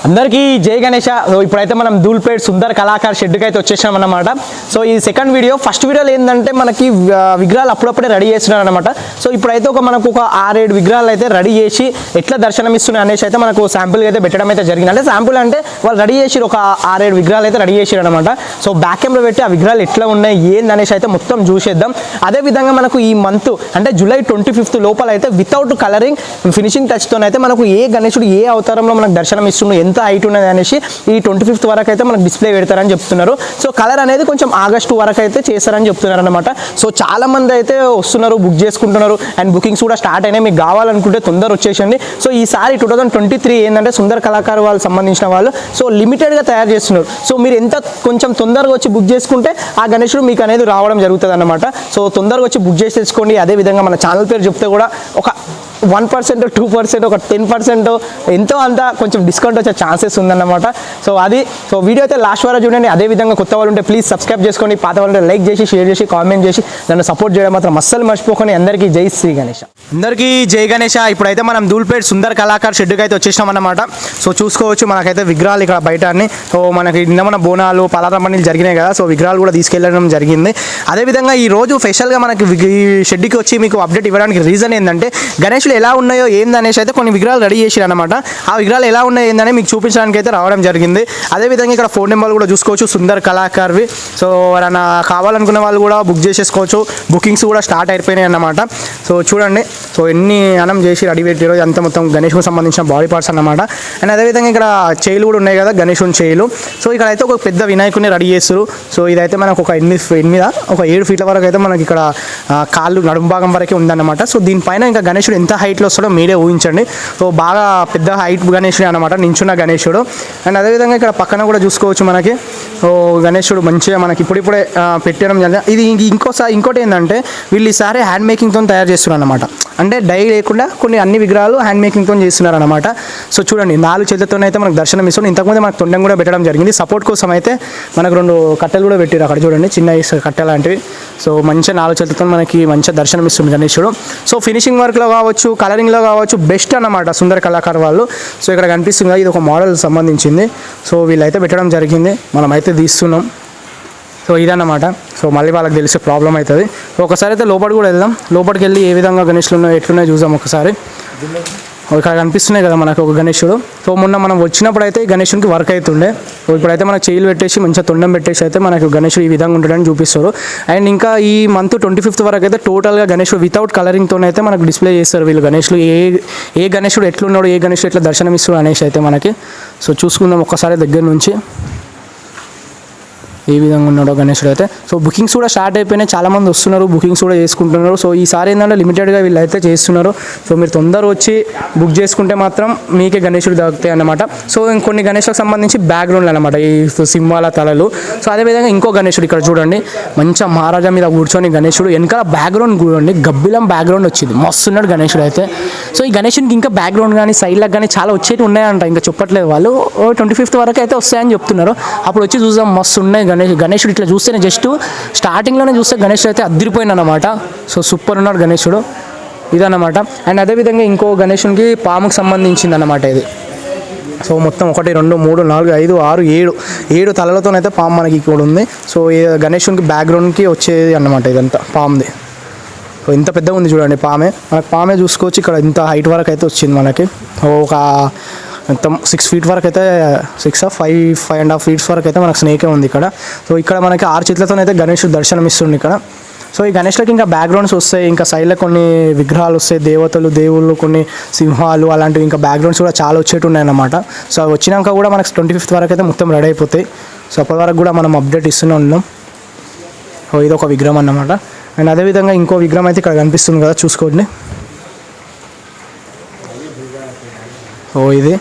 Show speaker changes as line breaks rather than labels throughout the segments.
అందరికీ జై గణేష. సో ఇప్పుడైతే మనం ధూల్పేట్ సుందర్ కళాకార్ షెడ్కి అయితే వచ్చేసాం అన్నమాట. సో ఈ సెకండ్ వీడియో. ఫస్ట్ వీడియోలో ఏంటంటే మనకి విగ్రహాలు అప్పుడప్పుడే రెడీ చేస్తున్నారు అనమాట. సో ఇప్పుడైతే మనకు ఒక 6-7 విగ్రహాలు అయితే రెడీ చేసి ఎట్లా దర్శనం ఇస్తున్నాయి అనేసి అయితే మనకు శాంపుల్గా అయితే పెట్టడం అయితే జరిగింది. అంటే శాంపుల్ అంటే వాళ్ళు రెడీ చేసి ఒక 6-7 విగ్రహాలు అయితే రెడీ చేసారు అనమాట. సో బ్యాక్ కెమెరా పెట్టి ఆ విగ్రహాలు ఎట్లా ఉన్నాయి ఏంది అనేసి అయితే మొత్తం చూసేద్దాం. అదేవిధంగా మనకు ఈ మంత్ అంటే జూలై 25th లోపల అయితే వితౌట్ కలరింగ్ ఫినిషింగ్ టచ్తో అయితే మనకు ఏ గణేశుడు ఏ అవతారంలో మనకు దర్శనం ఇస్తున్నాడు, ఎంత హైట్ ఉన్నది అనేసి ఈ 25th వరకు అయితే మనకు డిస్ప్లే పెడతారని చెప్తున్నారు. సో కలర్ అనేది కొంచెం ఆగస్టు వరకు అయితే చేస్తారని చెప్తున్నారు అనమాట. సో చాలా మంది అయితే వస్తున్నారు, బుక్ చేసుకుంటున్నారు అండ్ బుకింగ్స్ కూడా స్టార్ట్ అయినాయి. మీకు కావాలనుకుంటే తొందర వచ్చేసండి. సో ఈసారి 2023 ఏంటంటే సుందర్ కళాకారు వాళ్ళు సంబంధించిన వాళ్ళు సో లిమిటెడ్గా తయారు చేస్తున్నారు. సో మీరు ఎంత కొంచెం తొందరగా వచ్చి బుక్ చేసుకుంటే ఆ గణేశుడు మీకు అనేది రావడం జరుగుతుంది అనమాట. సో తొందరగా వచ్చి బుక్ చేసి తెచ్చుకోండి. అదేవిధంగా మన ఛానల్ పేరు చెప్తే కూడా ఒక 1%, 2%, ఒక 10% ఎంతో అంత కొంచెం డిస్కౌంట్ వచ్చే ఛాన్సెస్ ఉందన్నమాట. సో అది వీడియో అయితే లాస్ట్ వరకు చూడండి. అదేవిధంగా కొత్త వాళ్ళు ఉంటే ప్లీజ్ సబ్స్క్రైబ్ చేసుకోండి, పాత వాళ్ళు లైక్ చేసి షేర్ చేసి కామెంట్ చేసి నన్ను సపోర్ట్ చేయడం మాత్రం అస్సలు మర్చిపోకండి. అందరికీ జై శ్రీ గణేష. అందరికీ జై గణేష. ఇప్పుడైతే మనం ధూల్పేట్ సుందర్ కళాకార్ షెడ్కి అయితే వచ్చేసినాం అన్నమాట. సో చూసుకోవచ్చు మనకైతే విగ్రహాలు ఇక్కడ బయట అన్ని. సో మనకి నిన్న మన బోనాలు పలారమ్మని జరిగినాయి కదా. సో విగ్రహాలు కూడా తీసుకెళ్ళడం జరిగింది. అదేవిధంగా ఈ రోజు స్పెషల్గా మనకి ఈ షెడ్కి వచ్చి మీకు అప్డేట్ ఇవ్వడానికి రీజన్ ఏంటంటే గణేశులు ఎలా ఉన్నాయో ఏందనేసి అయితే కొన్ని విగ్రహాలు రెడీ చేసారు అనమాట. ఆ విగ్రహాలు ఎలా ఉన్నాయో ఏందని మీకు చూపించడానికి అయితే రావడం జరిగింది. అదేవిధంగా ఇక్కడ ఫోన్ నెంబర్లు కూడా చూసుకోవచ్చు సుందర్ కళాకార్వి. సో ఎవరైనా కావాలనుకున్న వాళ్ళు కూడా బుక్ చేసేసుకోవచ్చు. బుకింగ్స్ కూడా స్టార్ట్ అయిపోయినాయి అన్నమాట. సో చూడండి, సో ఎన్ని అనం చేసి రెడీ పెట్టారో అంత మొత్తం గణేష్కు సంబంధించిన బాడీ పార్ట్స్ అన్నమాట. అండ్ అదేవిధంగా ఇక్కడ చేయిలు కూడా ఉన్నాయి కదా, గణేశుని చేయిలు. సో ఇక్కడ అయితే ఒక పెద్ద వినాయకుడిని రెడీ చేస్తారు. సో ఇదైతే మనకు ఒక 7 ఫీట్ల వరకు అయితే మనకి ఇక్కడ కాళ్ళు నడుము భాగం వరకే ఉందన్నమాట. సో దీనిపైన ఇంకా గణేశుడు ఎంత హైట్లో వస్తాడో మీరే ఊహించండి. సో బాగా పెద్ద హైట్ గణేశుడు అనమాట, నించున్న గణేశుడు. అండ్ అదేవిధంగా ఇక్కడ పక్కన కూడా చూసుకోవచ్చు మనకి గణేశుడు మంచిగా మనకి ఇప్పుడిప్పుడే పెట్టడం జరిగింది. ఇది ఇంకోటి ఏంటంటే వీళ్ళు ఈసారి హ్యాండ్ మేకింగ్తో తయారు చేస్తున్నారు అనమాట. అంటే డై లేకుండా కొన్ని అన్ని విగ్రహాలు హ్యాండ్ మేకింగ్తో చేస్తున్నారు అనమాట. సో చూడండి 4 చేతులతో అయితే మనకు దర్శనం ఇస్తుంది. ఇంతకుముందు మనకు తొండం కూడా పెట్టడం జరిగింది. సపోర్ట్ కోసం అయితే మనకు 2 కట్టెలు కూడా పెట్టారు అక్కడ చూడండి, చిన్న కట్టె లాంటివి. సో మంచిగా 4 చేతులతో మనకి మంచిగా దర్శనం ఇస్తుంది గణేశుడు. సో ఫినిషింగ్ వర్క్లో కావచ్చు, కలరింగ్లో కావచ్చు బెస్ట్ అన్నమాట సుందర కళాకారు వాళ్ళు. సో ఇక్కడ కనిపిస్తుంది ఇది ఒక మోడల్ సంబంధించింది. సో వీళ్ళైతే పెట్టడం జరిగింది, మనం అయితే తీస్తున్నాం. సో ఇదన్నమాట. సో మళ్ళీ వాళ్ళకి తెలిసే ప్రాబ్లం అవుతుంది. సో ఒకసారి అయితే లోపలికి కూడా వెళ్దాం. లోపలికి వెళ్ళి ఏ విధంగా గణేశులు ఉన్నాయో ఎట్లున్నాయో చూద్దాం ఒకసారి. ఇక్కడ కనిపిస్తున్నాయి కదా మనకు ఒక గణేశుడు. సో మొన్న మనం వచ్చినప్పుడు అయితే గణేశునికి వర్క్ అవుతుండే. సో ఇప్పుడైతే మనకు చేయిలు పెట్టేసి మంచిగా తొండం పెట్టేసి అయితే మనకు గణేశుడు ఈ విధంగా ఉంటాడని చూపిస్తారు. అండ్ ఇంకా ఈ మంత్ 25th వరకు అయితే టోటల్గా గణేశుడు వితౌట్ కలరింగ్తో అయితే మనకు డిస్ప్లే చేస్తారు వీళ్ళు. గణేశుడు ఏ గణేశుడు ఎట్లున్నాడు, ఏ గణేశుడు ఎట్లా దర్శనం ఇస్తాడు అనేసి అయితే మనకి. సో చూసుకుందాం ఒక్కసారి దగ్గర నుంచి ఏ విధంగా ఉన్నాడో గణేశుడు అయితే. సో బుకింగ్స్ కూడా స్టార్ట్ అయిపోయినాయి, చాలామంది వస్తున్నారు, బుకింగ్స్ కూడా చేసుకుంటున్నారు. సో ఈసారి ఏంటంటే లిమిటెడ్గా వీళ్ళు అయితే చేస్తున్నారు. సో మీరు తొందరగా వచ్చి బుక్ చేసుకుంటే మాత్రం మీకే గణేశుడు దొరుకుతాయి అన్నమాట. సో ఇంకొన్ని గణేశులకు సంబంధించి బ్యాక్గ్రౌండ్లు అనమాట, ఈ సింహాల తలలు. సో అదేవిధంగా ఇంకో గణేశుడు ఇక్కడ చూడండి, మంచిగా మహారాజా మీద కూర్చొని గణేశుడు. వెనకాల బ్యాక్గ్రౌండ్ చూడండి, గబ్బిలం బ్యాక్గ్రౌండ్ వచ్చింది, మస్తు ఉన్నాడు గణేశుడు అయితే. సో ఈ గణేశునికి ఇంకా బ్యాక్గ్రౌండ్ కానీ సైడ్లకు కానీ చాలా వచ్చేవి ఉన్నాయంట, ఇంకా చెప్పట్లేదు వాళ్ళు. 25th వరకు అయితే వస్తాయని చెప్తున్నారు. అప్పుడు వచ్చి చూద్దాం, మస్తు ఉన్నాయి గణేశుడు. ఇట్లా చూస్తేనే జస్ట్ స్టార్టింగ్లోనే చూస్తే గణేశుడు అయితే అద్దరిపోయింది అనమాట. సో సూపర్ ఉన్నాడు గణేశుడు, ఇదన్నమాట. అండ్ అదేవిధంగా ఇంకో గణేశునికి పాముకు సంబంధించింది అన్నమాట ఇది. సో మొత్తం 1, 2, 3, 4, 5, 6, 7 తలలతోనైతే పాము మనకి ఇక్కడ ఉంది. సో ఈ గణేశునికి బ్యాక్గ్రౌండ్కి వచ్చేది అన్నమాట ఇదంతా పాముది. సో ఇంత పెద్దగా ఉంది చూడండి పామే. మనకు పామే చూసుకోవచ్చు, ఇక్కడ ఇంత హైట్ వరకు అయితే వచ్చింది మనకి. ఒక మొత్తం 6 ఫీట్ వరకు అయితే 5.5 ఫీట్స్ వరకు అయితే మనకు స్నేకే ఉంది ఇక్కడ. సో ఇక్కడ మనకి 6 చేతులతో అయితే గణేశుడు దర్శనం ఇస్తుంది ఇక్కడ. సో ఈ గణేష్లకి ఇంకా బ్యాక్గ్రౌండ్స్ వస్తాయి, ఇంకా సైడ్లో కొన్ని విగ్రహాలు వస్తాయి, దేవతలు, దేవుళ్ళు, కొన్ని సింహాలు అలాంటివి ఇంకా బ్యాక్గ్రౌండ్స్ కూడా చాలా వచ్చేట్టు ఉన్నాయన్నమాట. సో అవి వచ్చినాక కూడా మనకు 25th వరకు అయితే మొత్తం రెడీ అయిపోతాయి. సో అప్పటి వరకు కూడా మనం అప్డేట్ ఇస్తూనే ఉన్నాం. సో ఇది ఒక విగ్రహం అన్నమాట. అండ్ అదేవిధంగా ఇంకో విగ్రహం అయితే ఇక్కడ కనిపిస్తుంది కదా, చూసుకోండి. సో ఇది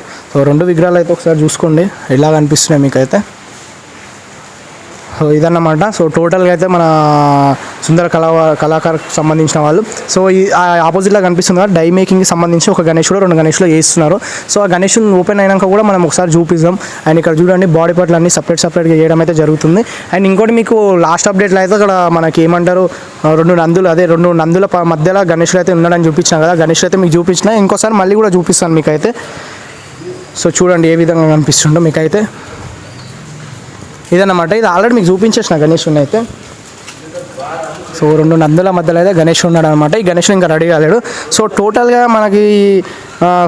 2 విగ్రహాలు అయితే ఒకసారి చూసుకోండి ఎలా కనిపిస్తున్నాయి మీకైతే. సో ఇదన్నమాట. సో టోటల్గా అయితే మన సుందర కళాకారుకు సంబంధించిన వాళ్ళు. సో ఈ ఆపోజిట్లో కనిపిస్తుంది కదా, డై మేకింగ్కి సంబంధించి ఒక గణేశుడు 2 గణేశులు చేస్తున్నారు. సో ఆ గణేశుని ఓపెన్ అయినాక కూడా మనం ఒకసారి చూపిస్తాం. అండ్ ఇక్కడ చూడండి బాడీ పార్ట్లు అన్నీ సపరేట్గా చేయడం అయితే జరుగుతుంది. అండ్ ఇంకోటి మీకు లాస్ట్ అప్డేట్లో అయితే అక్కడ మనకి ఏమంటారు 2 నందుల మధ్యలో గణేశుడు అయితే ఉన్నాడని చూపించాను కదా. గణేశుడు అయితే మీకు చూపించిన, ఇంకోసారి మళ్ళీ కూడా చూపిస్తాను మీకైతే. సో చూడండి ఏ విధంగా కనిపిస్తుండో మీకైతే. ఇదన్నమాట. ఇది ఆల్రెడీ మీకు చూపించేసిన గణేషుని అయితే. సో 2 నందుల మధ్యలో అయితే గణేష్ ఉన్నాడు అనమాట. ఈ గణేష్ ఇంకా రెడీ కాలేడు. సో టోటల్గా మనకి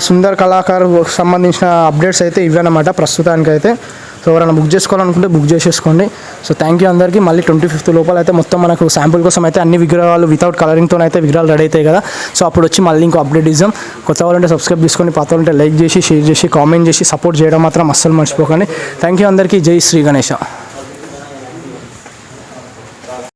సుందర్ కళాకారు సంబంధించిన అప్డేట్స్ అయితే ఇవన్నమాట ప్రస్తుతానికైతే. సో ఎవరైనా బుక్ చేసుకోవాలనుకుంటే బుక్ చేసేసుకోండి. సో థ్యాంక్ యూ అందరికీ. మళ్ళీ 25th లోపల అయితే మొత్తం మనకు శాంపుల్ కోసం అయితే అన్ని విగ్రహాలు వితౌట్ కలరింగ్తో అయితే విగ్రహాలు రెడీ అవుతాయి కదా. సో అప్పుడు వచ్చి మళ్ళీ ఇంకో అప్డేట్ ఇద్దాం. కొత్త వాళ్ళంటే సబ్స్క్రైబ్ చేసుకొని, పాత వాళ్ళంటే లైక్ చేసి, షేర్ చేసి, కామెంట్ చేసి సపోర్ట్ చేయడం మాత్రం అస్సలు మర్చిపోకండి. థ్యాంక్ యూ అందరికీ. జై శ్రీ గణేష.